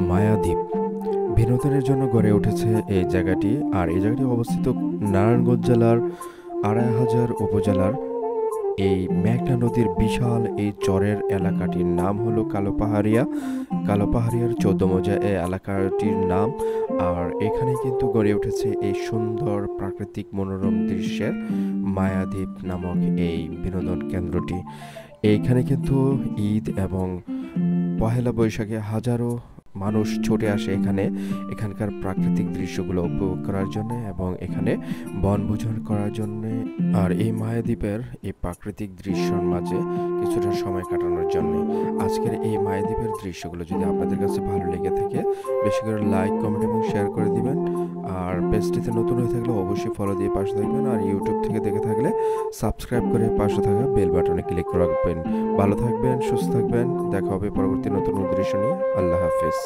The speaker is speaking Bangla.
মায়াদ্বীপ বিনোদনের জন্য গড়ে উঠেছে এই জায়গাটি। আর এই জায়গাটি অবস্থিত নারায়ণগঞ্জ জেলার আড়াইহাজার উপজেলার এই মেঘনা নদীর বিশাল এই চরের এলাকাটির নাম হলো কালোপাহাড়িয়া। কালোপাহাড়িয়ার ১৪ মৌজা এই এলাকাটির নাম। আর এখানে কিন্তু গড়ে উঠেছে এই সুন্দর প্রাকৃতিক মনোরম দৃশ্যের মায়াদ্বীপ নামক এই বিনোদন কেন্দ্রটি। এইখানে কিন্তু ঈদ এবং পহেলা বৈশাখে হাজারো মানুষ ছুটে আসে এখানে এখানকার প্রাকৃতিক দৃশ্যগুলো উপভোগ করার জন্য এবং এখানে বনভোজন করার জন্য। আর এই মায়াদ্বীপের এই প্রাকৃতিক দৃশ্যের মাঝে কিছুটা সময় কাটানোর জন্য আজকের এই মায়াদ্বীপের দৃশ্যগুলো যদি আপনাদের কাছে ভালো লেগে থাকে বেশি করে লাইক কমেন্ট এবং শেয়ার করে দিবেন। আর পেজটিতে নতুন হয়ে থাকলে অবশ্যই ফলো দিয়ে পাশে থাকবেন। আর ইউটিউব থেকে দেখে থাকলে সাবস্ক্রাইব করে পাশে থাকা বেল বাটনে ক্লিক করে রাখবেন। ভালো থাকবেন, সুস্থ থাকবেন। দেখা হবে পরবর্তী নতুন দৃশ্য নিয়ে। আল্লাহ হাফিজ।